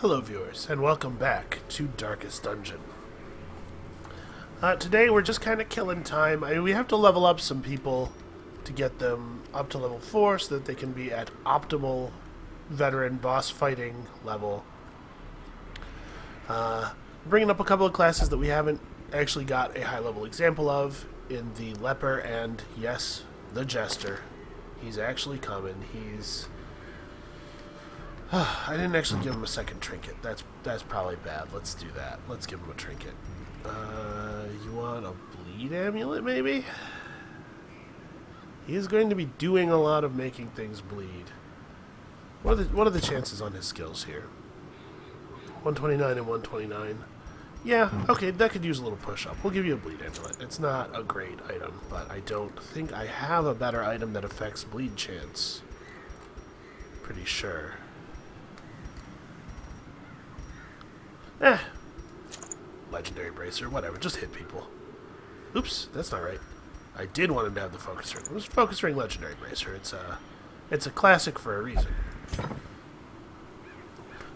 Hello viewers, and welcome back to Darkest Dungeon. Today we're just kind of killing time. We have to level up some people to get them up to level 4 so that they can be at optimal veteran boss fighting level. Bringing up a couple of classes that we haven't actually got a high level example of in the Leper and, yes, the Jester. He's actually coming. I didn't actually give him a second trinket. That's probably bad. Let's do that. Let's give him a trinket. You want a bleed amulet, maybe? He is going to be doing a lot of making things bleed. What are the chances on his skills here? 129 and 129. Yeah, okay, that could use a little push-up. We'll give you a bleed amulet. It's not a great item, but I don't think I have a better item that affects bleed chance. Pretty sure. Legendary bracer, whatever, just hit people. Oops, that's not right. I did want him to have the focus ring. It was focus ring legendary bracer. It's a classic for a reason.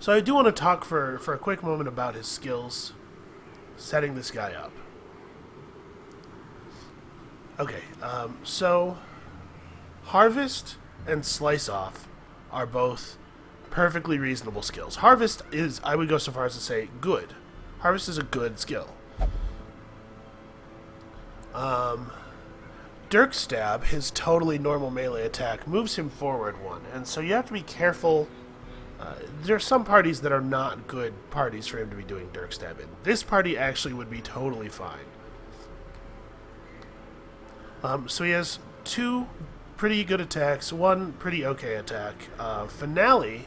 So I do want to talk for a quick moment about his skills, setting this guy up. Okay, so Harvest and Slice Off are both perfectly reasonable skills. Harvest is, I would go so far as to say, good. Harvest is a good skill. Dirk Stab, his totally normal melee attack, moves him forward one, and so you have to be careful. There are some parties that are not good parties for him to be doing Dirk Stab in. This party actually would be totally fine. So he has two pretty good attacks, one pretty okay attack. Finale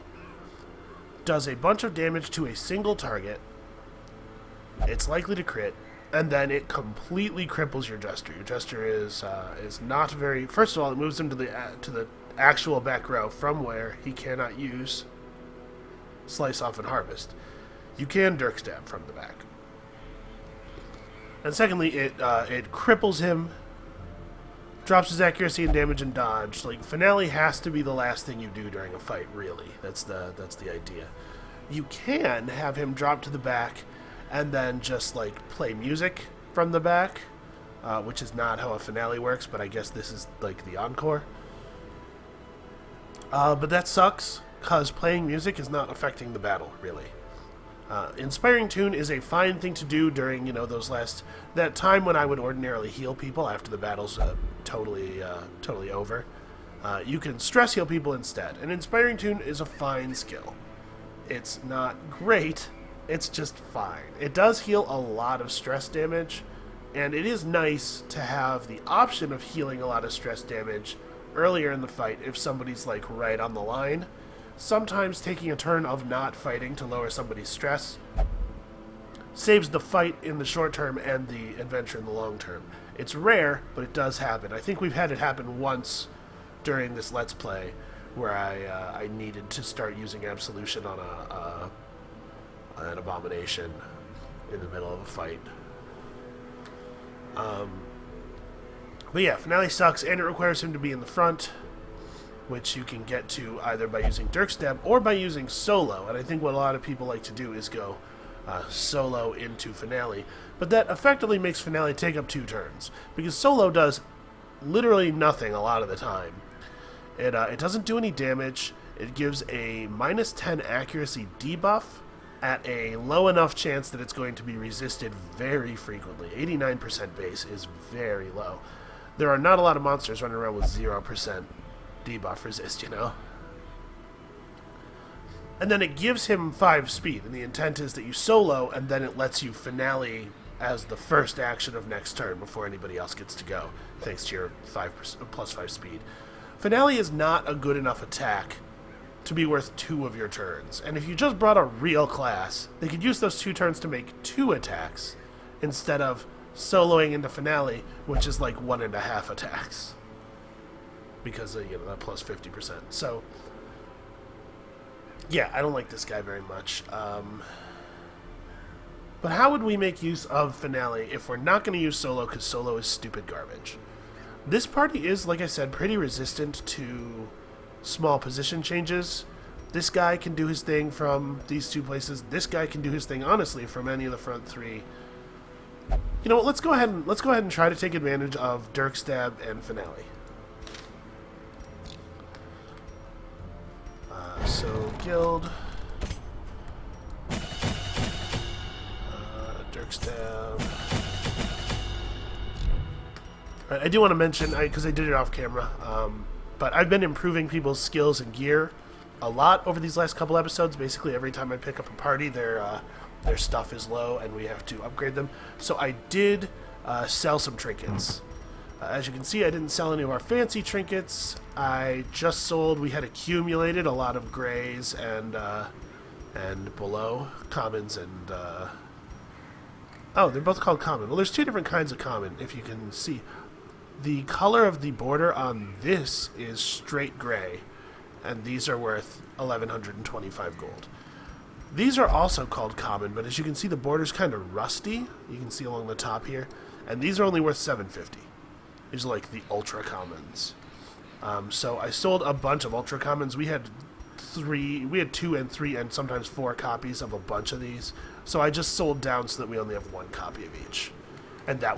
does a bunch of damage to a single target. It's likely to crit, and then it completely cripples your Jester. Your Jester is not very. First of all, it moves him to the actual back row from where he cannot use Slice Off and Harvest. You can Dirk Stab from the back, and secondly, it cripples him, drops his accuracy and damage and dodge. Like, Finale has to be the last thing you do during a fight, really. That's the idea. You can have him drop to the back and then just, like, play music from the back, which is not how a Finale works, but I guess this is, like, the encore. But that sucks, because playing music is not affecting the battle, really. Inspiring Tune is a fine thing to do during, that time when I would ordinarily heal people after the battle's totally over. You can stress heal people instead, and Inspiring Tune is a fine skill. It's not great, it's just fine. It does heal a lot of stress damage, and it is nice to have the option of healing a lot of stress damage earlier in the fight if somebody's, like, right on the line. Sometimes taking a turn of not fighting to lower somebody's stress saves the fight in the short term and the adventure in the long term. It's rare, but it does happen. I think we've had it happen once during this Let's Play where I needed to start using Absolution on an abomination in the middle of a fight. But yeah, Finale sucks, and it requires him to be in the front, which you can get to either by using Dirk Stab or by using Solo. And I think what a lot of people like to do is go Solo into Finale. But that effectively makes Finale take up 2 turns, because Solo does literally nothing a lot of the time. It doesn't do any damage. It gives a -10 accuracy debuff at a low enough chance that it's going to be resisted very frequently. 89% base is very low. There are not a lot of monsters running around with 0% debuff resist, And then it gives him 5 speed, and the intent is that you solo, and then it lets you Finale as the first action of next turn before anybody else gets to go, thanks to your +5 speed. Finale is not a good enough attack to be worth 2 of your turns, and if you just brought a real class, they could use those 2 turns to make 2 attacks, instead of soloing into Finale, which is like 1.5 attacks. Because of, that plus 50%. So, yeah, I don't like this guy very much. But how would we make use of Finale if we're not going to use Solo, because Solo is stupid garbage? This party is, like I said, pretty resistant to small position changes. This guy can do his thing from these two places. This guy can do his thing, honestly, from any of the front three. You know what? Let's go ahead and try to take advantage of Dirk Stab and Finale. So guild, Dirk Stab. Right, I do want to mention, because I did it off camera, but I've been improving people's skills and gear a lot over these last couple episodes. Basically, every time I pick up a party, their stuff is low, and we have to upgrade them. So I did sell some trinkets. As you can see, I didn't sell any of our fancy trinkets. I just sold. We had accumulated a lot of grays and below commons and. Oh, they're both called common. Well, there's two different kinds of common, if you can see. The color of the border on this is straight gray, and these are worth 1,125 gold. These are also called common, but as you can see, the border's kind of rusty. You can see along the top here, and these are only worth 750. These are like the ultra commons. So I sold a bunch of ultra commons. We had 2 and 3 and sometimes 4 copies of a bunch of these. So I just sold down so that we only have 1 copy of each, and that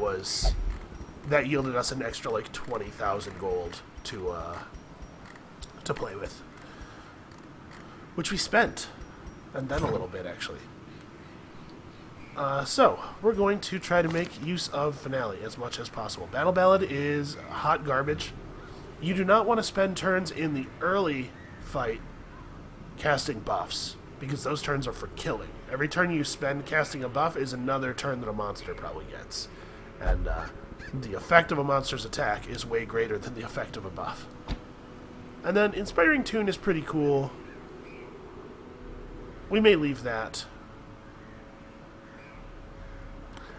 yielded us an extra like 20,000 gold to play with, which we spent, and then a little bit actually. So we're going to try to make use of Finale as much as possible. Battle Ballad is hot garbage. You do not want to spend turns in the early fight casting buffs, because those turns are for killing. Every turn you spend casting a buff is another turn that a monster probably gets. And the effect of a monster's attack is way greater than the effect of a buff. And then Inspiring Tune is pretty cool. We may leave that.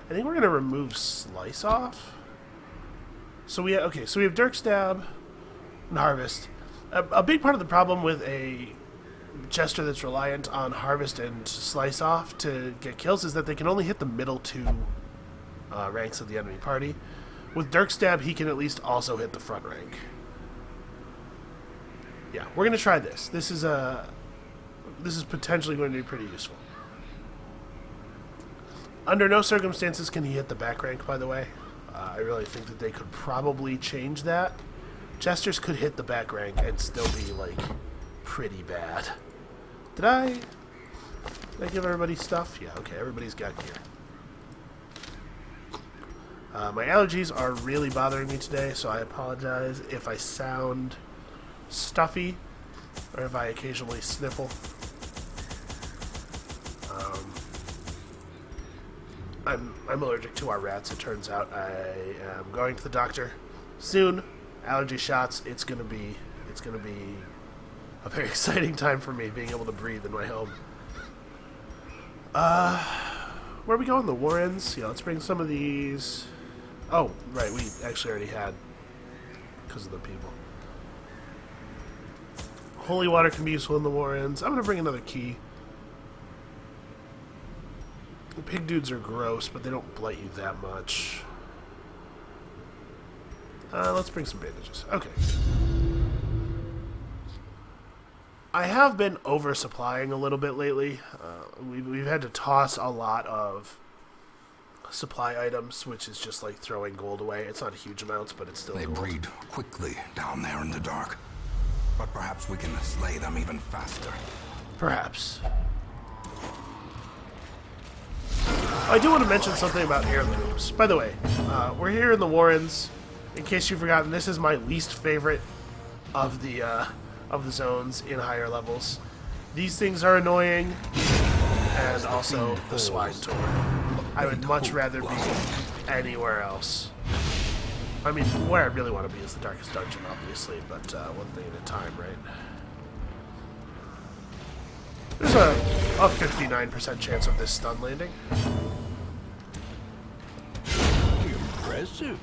I think we're going to remove Slice off. So we have Dirk Stab and Harvest. A big part of the problem with a Jester that's reliant on Harvest and Slice off to get kills is that they can only hit the middle 2 ranks of the enemy party. With Dirk Stab, he can at least also hit the front rank. Yeah, we're going to try this. This is potentially going to be pretty useful. Under no circumstances can he hit the back rank, by the way. I really think that they could probably change that. Jesters could hit the back rank and still be, like, pretty bad. Did I give everybody stuff? Yeah, okay, everybody's got gear. My allergies are really bothering me today, so I apologize if I sound stuffy or if I occasionally sniffle. I'm allergic to our rats, it turns out. I am going to the doctor soon. Allergy shots. It's gonna be a very exciting time for me, being able to breathe in my home. Where are we going? The Warrens? Yeah, let's bring some of these. Oh, right, we actually already had, because of the people. Holy water can be useful in the Warrens. I'm gonna bring another key. The pig dudes are gross, but they don't blight you that much. Let's bring some bandages. Okay. I have been oversupplying a little bit lately. We've had to toss a lot of supply items, which is just like throwing gold away. It's not huge amounts, but it's still They gold. breed quickly down there in the dark. But perhaps we can slay them even faster. Perhaps. I do want to mention something about heirlooms. By the way, we're here in the Warrens. In case you've forgotten, this is my least favorite of the zones in higher levels. These things are annoying, and also the Swine Tour. I would much rather be anywhere else. I mean, where I really want to be is the Darkest Dungeon, obviously, but one thing at a time, right? There's a 59% chance of this stun landing. Impressive.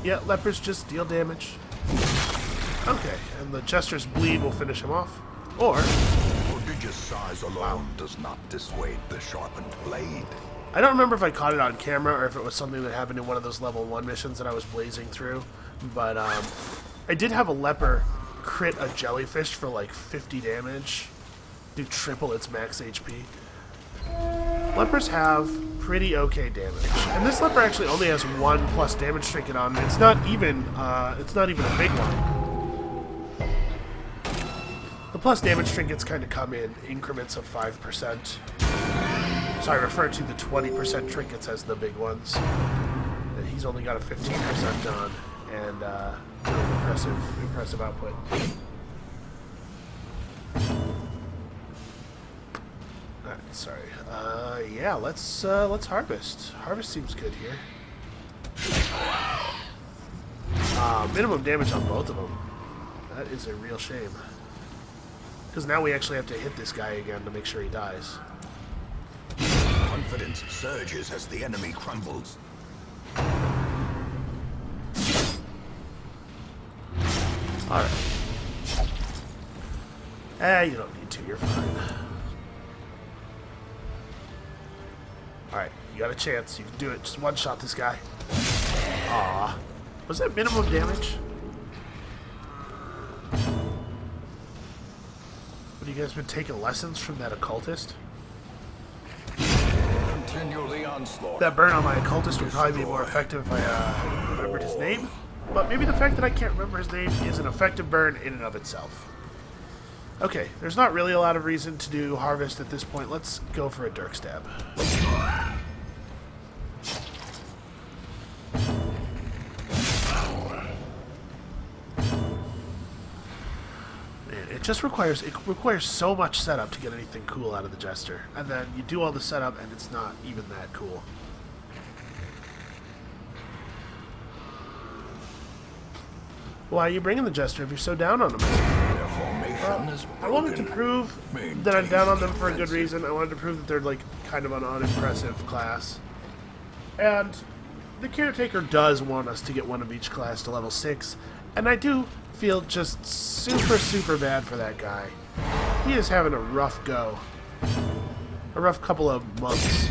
Yeah, lepers just deal damage. Okay, and the Jester's bleed will finish him off. Or Prodigious size alone does not dissuade the sharpened blade. I don't remember if I caught it on camera or if it was something that happened in one of those level 1 missions that I was blazing through. But I did have a leper crit a jellyfish for like 50 damage. Do triple its max HP. Lepers have pretty okay damage. And this leper actually only has 1 plus damage trinket on. It's not even a big one. The plus damage trinkets kind of come in increments of 5%. So I refer to the 20% trinkets as the big ones. And he's only got a 15% on, and really impressive output. Alright, sorry. Yeah, let's harvest. Harvest seems good here. Minimum damage on both of them. That is a real shame. Because now we actually have to hit this guy again to make sure he dies. Confidence surges as the enemy crumbles. Alright. You don't need to, you're fine. Alright, you got a chance. You can do it. Just one-shot this guy. Aw. Was that minimum damage? Have you guys been taking lessons from that occultist? Continually onslaught. That burn on my occultist would probably be more effective if I remembered his name. But maybe the fact that I can't remember his name is an effective burn in and of itself. Okay, there's not really a lot of reason to do harvest at this point. Let's go for a Dirk Stab. Man, it requires so much setup to get anything cool out of the Jester. And then you do all the setup and it's not even that cool. Why are you bringing the Jester if you're so down on him? I wanted to prove that I'm down on them for a good reason. I wanted to prove that they're like kind of an unimpressive class. And the Caretaker does want us to get one of each class to level 6. And I do feel just super bad for that guy. He is having a rough go. A rough couple of months.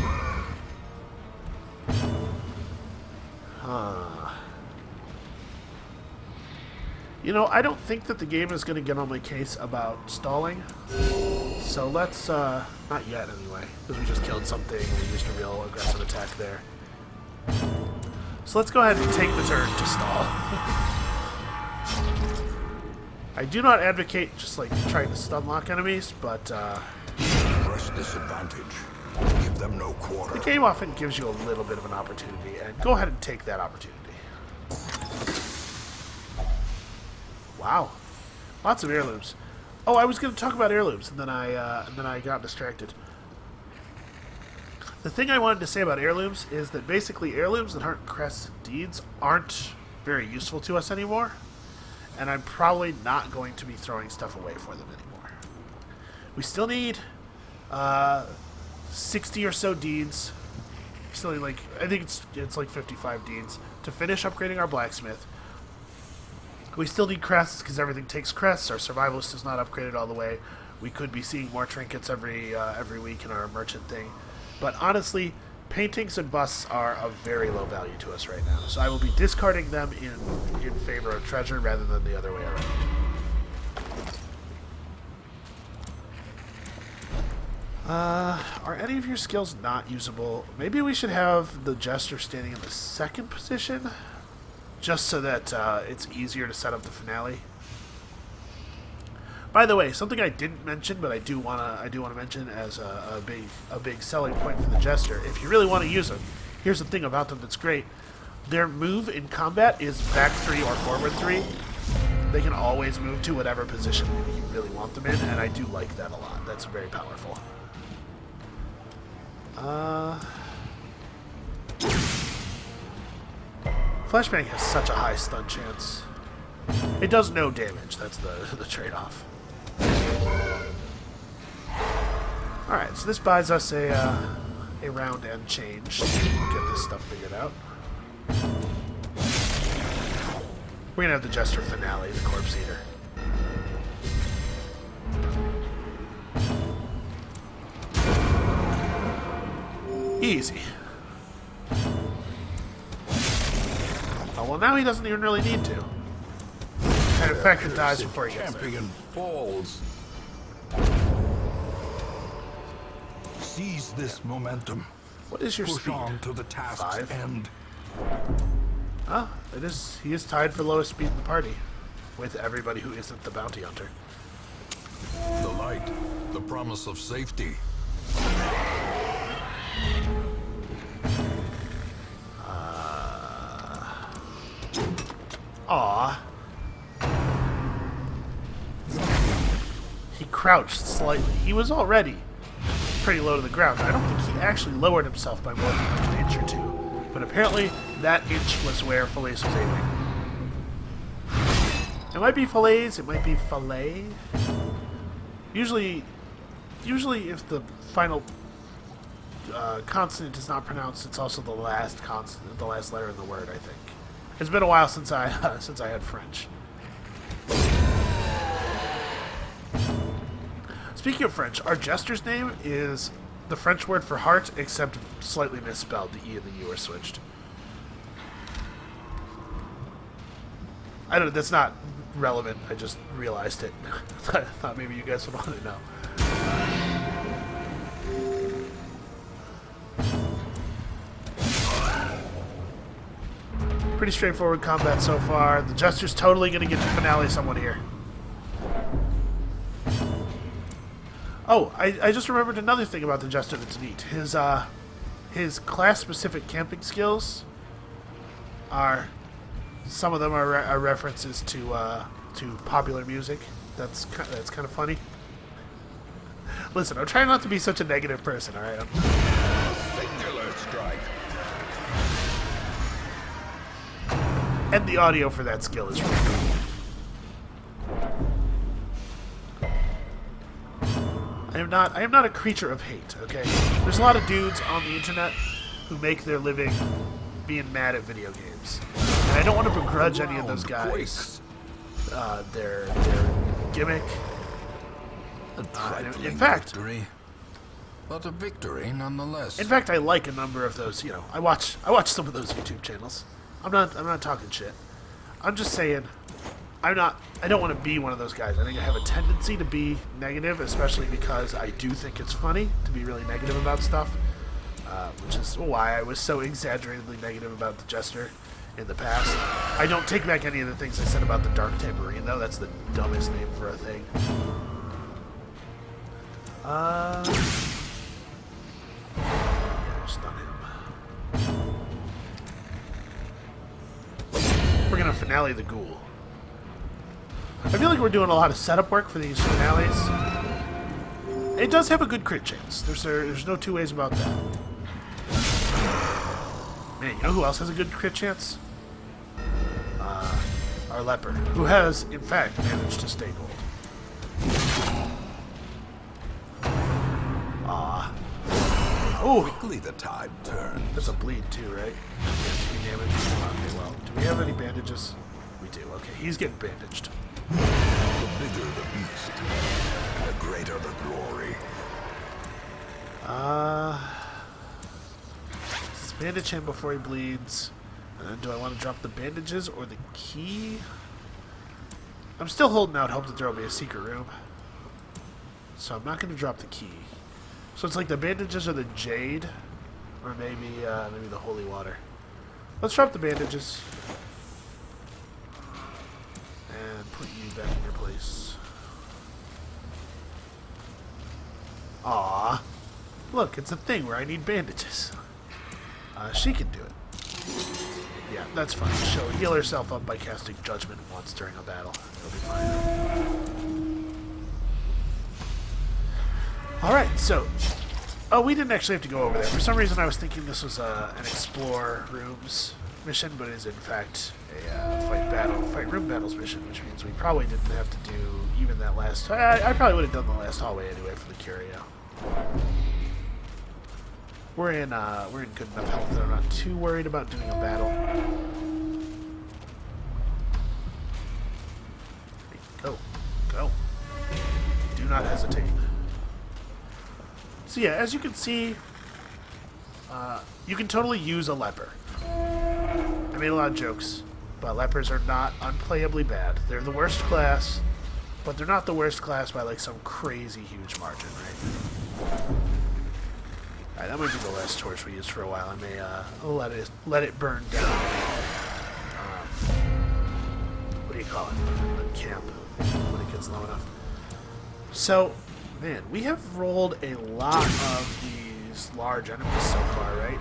You know, I don't think that the game is going to get on my case about stalling. So let's, not yet anyway, because we just killed something and we used a real aggressive attack there. So let's go ahead and take the turn to stall. I do not advocate just like trying to stun lock enemies, but Press disadvantage. Give them no quarter. the game often gives you a little bit of an opportunity, and go ahead and take that opportunity. Wow, lots of heirlooms. Oh, I was going to talk about heirlooms, and then I got distracted. The thing I wanted to say about heirlooms is that basically heirlooms that aren't crests and deeds aren't very useful to us anymore, and I'm probably not going to be throwing stuff away for them anymore. We still need 60 or so deeds. Still need like, I think it's like 55 deeds to finish upgrading our blacksmith. We still need crests because everything takes crests. Our survivalist is not upgraded all the way. We could be seeing more trinkets every week in our merchant thing. But honestly, paintings and busts are of very low value to us right now. So I will be discarding them in favor of treasure rather than the other way around. Are any of your skills not usable? Maybe we should have the Jester standing in the second position, just so that it's easier to set up the finale. By the way, something I didn't mention, but I do wanna mention as a big selling point for the Jester. If you really want to use them, here's the thing about them that's great: their move in combat is back 3 or forward 3. They can always move to whatever position you really want them in, and I do like that a lot. That's very powerful. Flashbang has such a high stun chance. It does no damage. That's the trade-off. Alright, so this buys us a round and change to get this stuff figured out. We're gonna have the Jester finale, the Corpse Eater. Easy. Oh, well, now he doesn't even really need to. And in fact, it dies before he gets there. Champion falls. Seize this momentum. What is your Push speed? on to the task's 5? end. Oh, it is. He is tied for lowest speed in the party with everybody who isn't the bounty hunter. The light, the promise of safety. Aw. He crouched slightly. He was already pretty low to the ground. I don't think he actually lowered himself by more than like an inch or two. But apparently, that inch was where Fillets was aiming. It might be Fillets, it might be Fillet. Usually if the final consonant is not pronounced, it's also the last consonant, the last letter in the word, I think. It's been a while since I had French. Speaking of French, our jester's name is the French word for heart, except slightly misspelled. The E and the U are switched. I don't know, that's not relevant. I just realized it. I thought maybe you guys would want to know. Pretty straightforward combat so far. The jester's totally going to get to finale someone here. Oh, I just remembered another thing about the jester that's neat. His class-specific camping skills are... Some of them are references to popular music. That's kind of funny. Listen, I'm trying not to be such a negative person, alright? Singular strike. And the audio for that skill is really cool. I am not a creature of hate, okay? There's a lot of dudes on the internet who make their living being mad at video games. And I don't want to begrudge any of those guys their gimmick. In fact, victory, but a victory nonetheless. In fact, I like a number of those. You know, I watch some of those YouTube channels. I'm not talking shit. I'm just saying, I don't want to be one of those guys. I think I have a tendency to be negative, especially because I do think it's funny to be really negative about stuff, which is why I was so exaggeratedly negative about the Jester in the past. I don't take back any of the things I said about the Dark Tambourine, though. That's the dumbest name for a thing. Yeah, stun him. We're gonna finale the ghoul. I feel like we're doing a lot of setup work for these finales. It does have a good crit chance. There's no two ways about that. Man, you know who else has a good crit chance? Our leper, who has, in fact, managed to stay gold. Oh, Quickly the tide turns. that's a bleed too, right? Yeah, 3 damage. Okay, well, do we have any bandages? We do. Okay, he's getting bandaged. The bigger the beast, the greater the glory. Let's bandage him before he bleeds. And then do I want to drop the bandages or the key? I'm still holding out hope that there will be a secret room. So I'm not going to drop the key. So it's like the bandages or the jade, or maybe the holy water. Let's drop the bandages and put you back in your place. Aw, look, it's a thing where I need bandages. She can do it. Yeah, that's fine. She'll heal herself up by casting Judgment once during a battle. It'll be fine. Alright, so... Oh, we didn't actually have to go over there. For some reason I was thinking this was an Explore Rooms mission, but it is in fact a fight room battles mission, which means we probably didn't have to do even that last... I probably would have done the last hallway anyway for the curio. We're in good enough health that I'm not too worried about doing a battle. Go. Go. Do not hesitate. So yeah, as you can see, You can totally use a leper. I made a lot of jokes, but lepers are not unplayably bad. They're the worst class, but they're not the worst class by like some crazy huge margin, right? Alright, that might be the last torch we use for a while. I may let it burn down. What do you call it? The camp when it gets low enough. So, man, we have rolled a lot of these large enemies so far, right?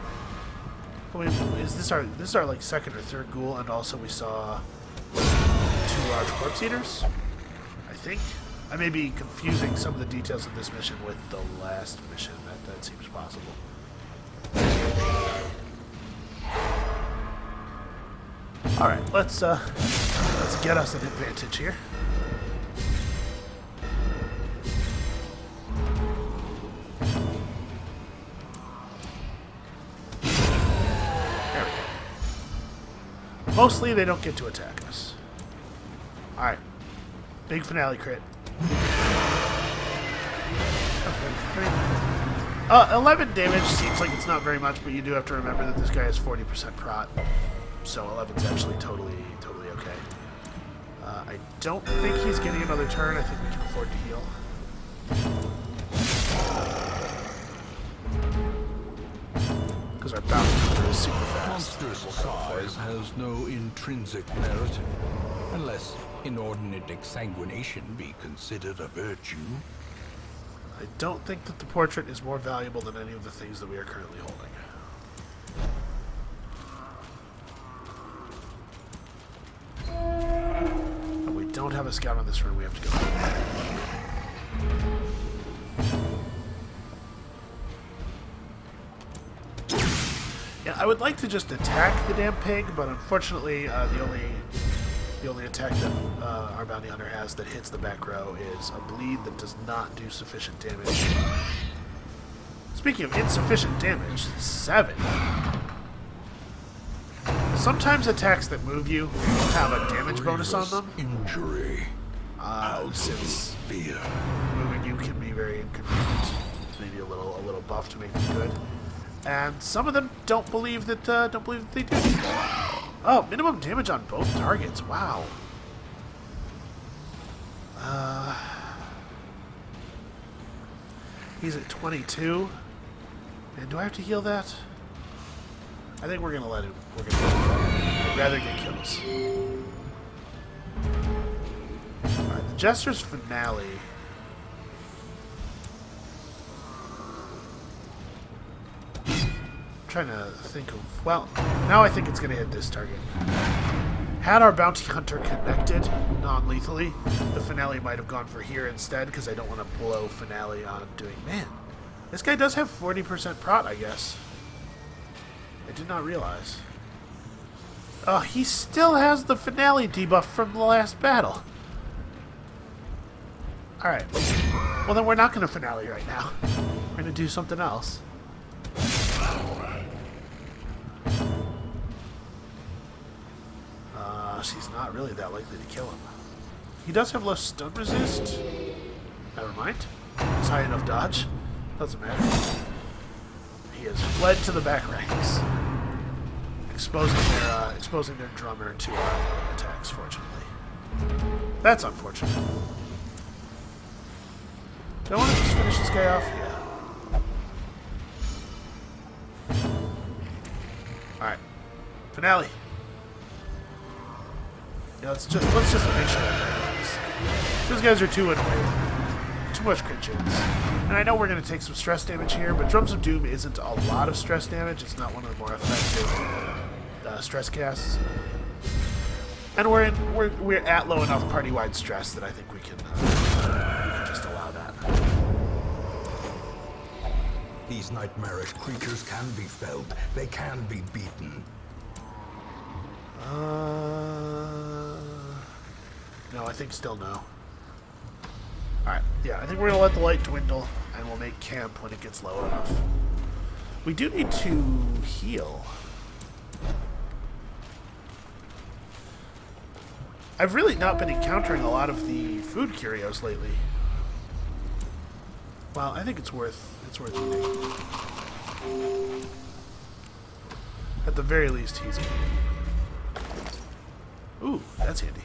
I mean, is this our like second or third ghoul, and also we saw 2 large corpse eaters? I think. I may be confusing some of the details of this mission with the last mission. That seems possible. All right, let's get us an advantage here. There we go. Mostly, they don't get to attack us. All right, big finale crit. Okay, 11 damage seems like it's not very much, but you do have to remember that this guy has 40% prot, so 11's actually totally okay. I don't think he's getting another turn. I think we can afford to heal. Because our bounty hunter is super fast. Monstrous size has no intrinsic merit, unless inordinate exsanguination be considered a virtue. I don't think that the portrait is more valuable than any of the things that we are currently holding. And we don't have a scout on this run. We have to go. Yeah, I would like to just attack the damn pig, but unfortunately, the only attack that our bounty hunter has that hits the back row is a bleed that does not do sufficient damage. Speaking of insufficient damage, 7. Sometimes attacks that move you have a damage bonus on them. Injury. Since Fear. moving you can be very inconvenient. Maybe a little buff to make them good. And some of them don't believe that they do. Oh, minimum damage on both targets. Wow. He's at 22. And do I have to heal that? I think we're gonna let him. I'd rather get kills. Alright, the Jester's finale. Trying to think of, well, now I think it's going to hit this target. Had our bounty hunter connected non-lethally, the finale might have gone for here instead, because I don't want to blow finale on doing, man, this guy does have 40% prot, I guess. I did not realize. Oh, he still has the finale debuff from the last battle. Alright. Well, then we're not going to finale right now. We're going to do something else. He's not really that likely to kill him. He does have low stun resist. Never mind. It's high enough dodge. Doesn't matter. He has fled to the back ranks, exposing their drummer to our attacks. Fortunately, that's unfortunate. Do I want to just finish this guy off? Yeah. All right. Finale. Yeah, let's just make sure that those guys are too annoying. Too much crit chance. And I know we're going to take some stress damage here, but Drums of Doom isn't a lot of stress damage. It's not one of the more effective stress casts. And we're at low enough party-wide stress that I think we can just allow that. These nightmarish creatures can be felled. They can be beaten. No, I think still no. Alright, yeah, I think we're going to let the light dwindle, and we'll make camp when it gets low enough. We do need to heal. I've really not been encountering a lot of the food curios lately. Well, I think it's worth eating. At the very least, he's good. Ooh, that's handy.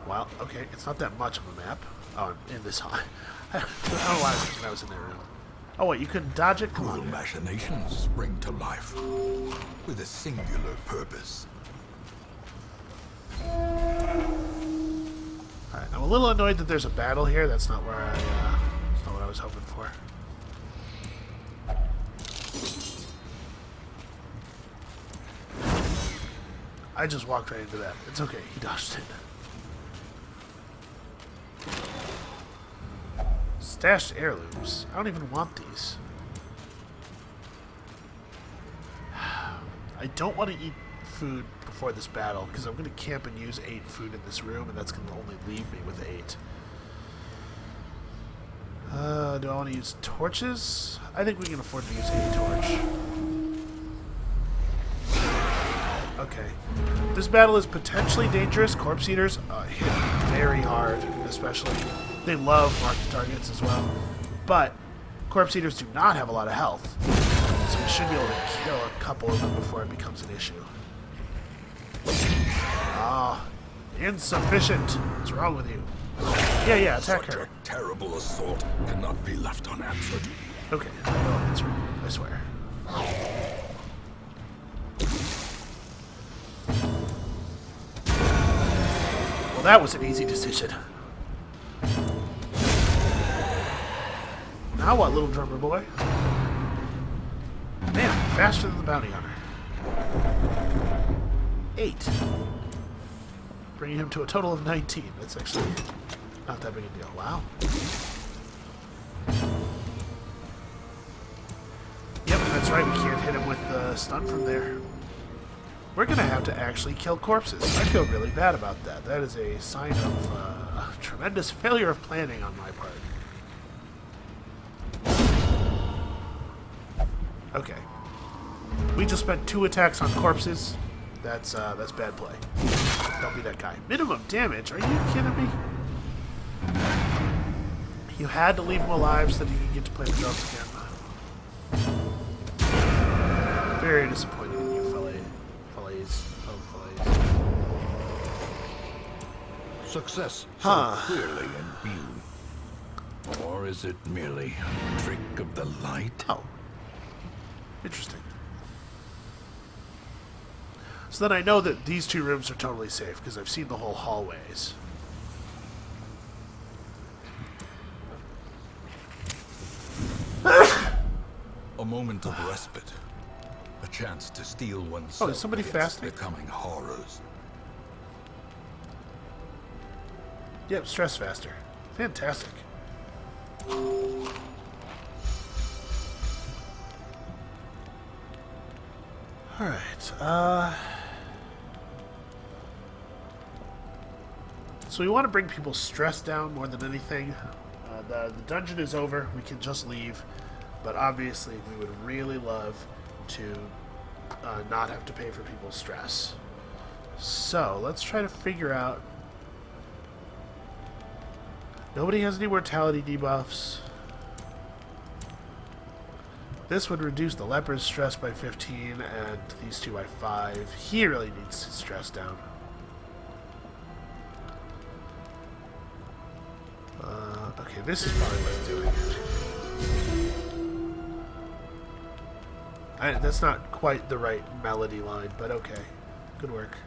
Well, okay, it's not that much of a map. Oh, I'm in this hall. I don't know why I was thinking I was in that room. Oh, wait, you couldn't dodge it? Come Cruel on. machinations spring to life with a singular purpose. Alright, I'm a little annoyed that there's a battle here. That's not where that's not what I was hoping for. I just walked right into that. It's okay, he dodged it. Stashed heirlooms. I don't even want these. I don't want to eat food before this battle because I'm going to camp and use 8 food in this room, and that's going to only leave me with 8. Do I want to use torches? I think we can afford to use a torch. Okay. This battle is potentially dangerous. Corpse eaters hit very hard, especially. They love marked targets as well. But corpse eaters do not have a lot of health. So we should be able to kill a couple of them before it becomes an issue. Ah, insufficient. What's wrong with you? Yeah, attack Such her. a terrible assault cannot be left unanswered. Okay, I will answer. I swear. Well, that was an easy decision. Now what, little drummer boy? Man, faster than the bounty hunter. 8. Bringing him to a total of 19. That's actually not that big a deal. Wow. Yep, that's right. We can't hit him with the stun from there. We're going to have to actually kill corpses. I feel really bad about that. That is a sign of a tremendous failure of planning on my part. Okay. We just spent 2 attacks on corpses. That's bad play. Don't be that guy. Minimum damage? Are you kidding me? You had to leave him alive so that he could get to play the drums again. Very disappointed in you, fillets. Success Huh. so clearly in view. Or is it merely a trick of the light? Oh. Interesting. So then I know that these 2 rooms are totally safe because I've seen the whole hallways. A moment of respite. A chance to steel oneself. Oh, is somebody against fasting? the coming horrors. Yep, stress faster. Fantastic. Alright, so we want to bring people's stress down more than anything. The dungeon is over, we can just leave, but obviously we would really love to not have to pay for people's stress. So, let's try to figure out... Nobody has any mortality debuffs. This would reduce the leper's stress by 15 and these 2 by 5. He really needs his stress down. Okay, this is probably worth doing. That's not quite the right melody line, but okay. Good work.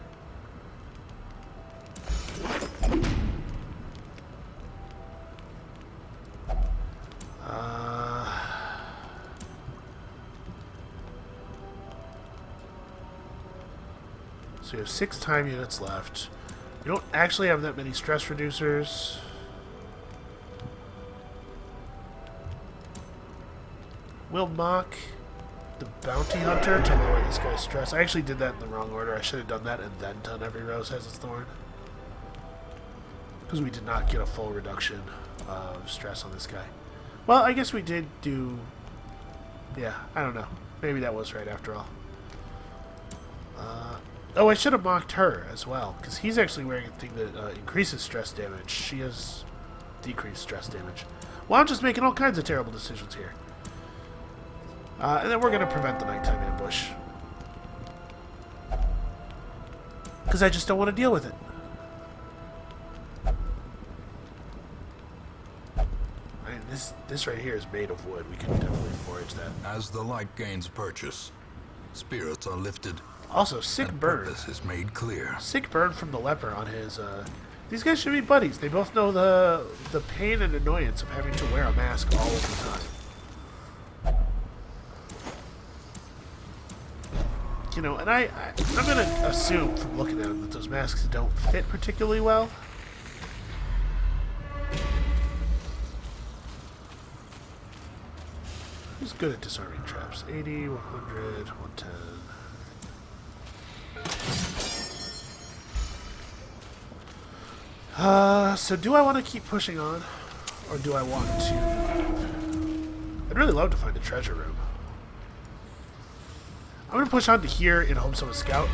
So we have 6 time units left. We don't actually have that many stress reducers. We'll mock the bounty hunter to lower this guy's stress. I actually did that in the wrong order. I should have done that and then done every rose has its thorn. Because we did not get a full reduction of stress on this guy. Well, I guess we did do... Yeah, I don't know. Maybe that was right after all. Oh, I should have mocked her as well, because he's actually wearing a thing that increases stress damage. She has decrease stress damage. Well, I'm just making all kinds of terrible decisions here. And then we're going to prevent the nighttime ambush. Because I just don't want to deal with it. I mean, this right here is made of wood. We can definitely forage that. As the light gains purchase, spirits are lifted. Also, sick and burn. Purpose is made clear. Sick burn from the leper on his, These guys should be buddies. They both know the pain and annoyance of having to wear a mask all of the time. You know, and I'm going to assume from looking at them that those masks don't fit particularly well. Who's good at disarming traps? 80, 100, 110. So do I want to keep pushing on? Or do I want to leave? I'd really love to find a treasure room. I'm going to push on to here in hopes of a scout.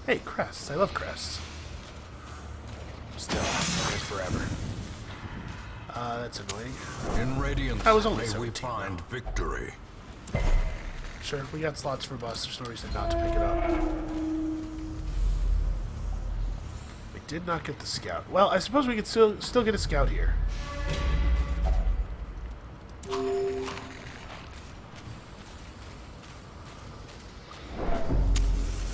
Hey, crests. I love crests. Still, not forever. That's annoying. In Radiance, I was only may we 17, find victory. Sure, we got slots for bus. There's no reason not to pick it up. We did not get the scout. Well, I suppose we could still get a scout here.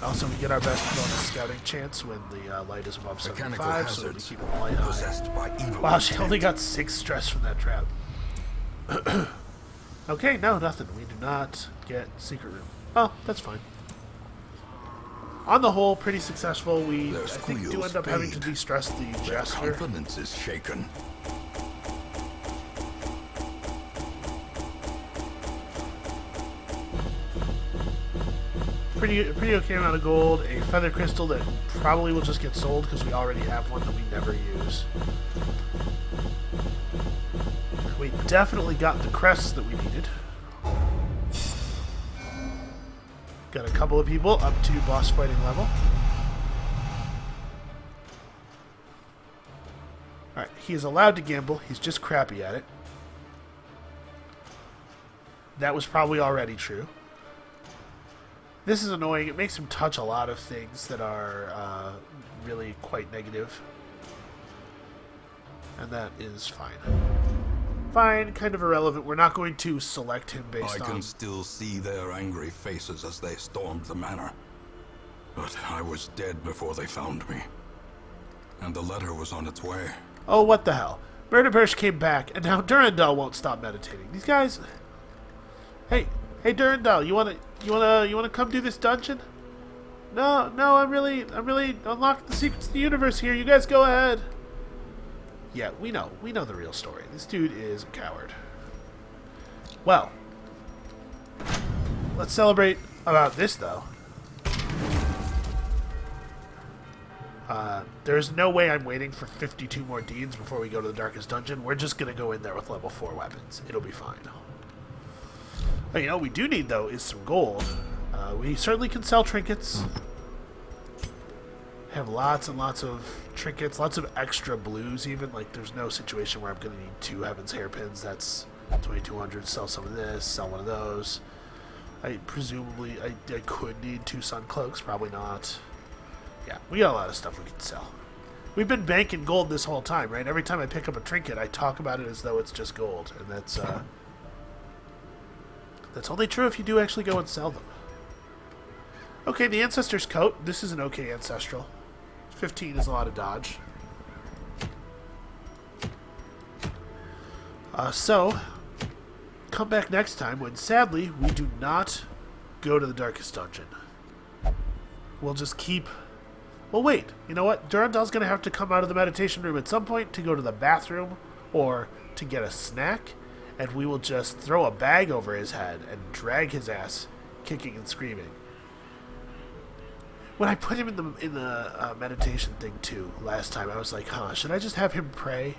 Also, we get our best bonus scouting chance when the light is above Mechanical 75, so we hazards keep the light high. possessed by evil Wow, she only intent. got 6 stress from that trap. Okay, no, nothing. We do not get secret room. Oh, that's fine. On the whole, pretty successful. We, Their I think, do squeals end up having to fade. de-stress the Their jester. confidence is shaken. Pretty okay amount of gold. A feather crystal that probably will just get sold because we already have one that we never use. We definitely got the crests that we needed. Got a couple of people up to boss fighting level. Alright, he is allowed to gamble. He's just crappy at it. That was probably already true. This is annoying. It makes him touch a lot of things that are really quite negative. And that is fine. Fine, kind of irrelevant. We're not going to select him based I on... can still see their angry faces as they stormed the manor. But I was dead before they found me. And the letter was on its way. Oh, what the hell. Murderburst came back, and now Durandal won't stop meditating. These guys... Hey, Durandal, you wanna come do this dungeon? No, I'm really unlocking the secrets of the universe here. You guys go ahead. Yeah, we know the real story. This dude is a coward. Well, let's celebrate about this, though. There's no way I'm waiting for 52 more deeds before we go to the Darkest Dungeon. We're just going to go in there with level 4 weapons. It'll be fine. But, you know, what we do need, though, is some gold. We certainly can sell trinkets. Have lots and lots of trinkets, lots of extra blues even. Like, there's no situation where I'm going to need 2 Heaven's Hairpins. That's 2,200. Sell some of this, sell one of those. I could need 2 Sun Cloaks. Probably not. Yeah, we got a lot of stuff we can sell. We've been banking gold this whole time, right? Every time I pick up a trinket, I talk about it as though it's just gold. And that's only true if you do actually go and sell them. Okay, the Ancestor's Coat. This is an okay Ancestral. 15 is a lot of dodge. So, come back next time when, sadly, we do not go to the Darkest Dungeon. We'll just keep... Well, wait. You know what? Durandal's going to have to come out of the meditation room at some point to go to the bathroom or to get a snack, and we will just throw a bag over his head and drag his ass, kicking and screaming. When I put him in the meditation thing too last time, I was like, should I just have him pray?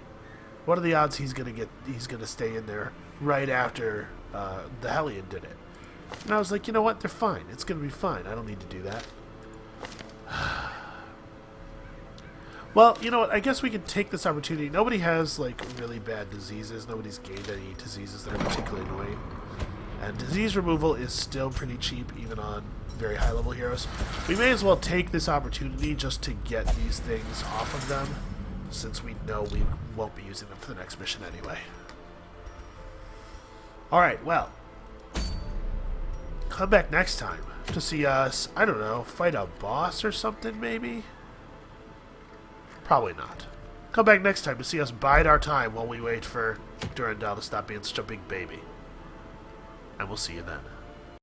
What are the odds he's gonna stay in there right after the Hellion did it? And I was like, you know what? They're fine. It's gonna be fine. I don't need to do that. Well, you know what? I guess we could take this opportunity. Nobody has, like, really bad diseases. Nobody's gained any diseases that are particularly annoying. And disease removal is still pretty cheap, even on very high-level heroes. We may as well take this opportunity just to get these things off of them, since we know we won't be using them for the next mission anyway. Alright, well. Come back next time to see us, I don't know, fight a boss or something, maybe? Probably not. Come back next time to see us bide our time while we wait for Durandal to stop being such a big baby. And we'll see you then.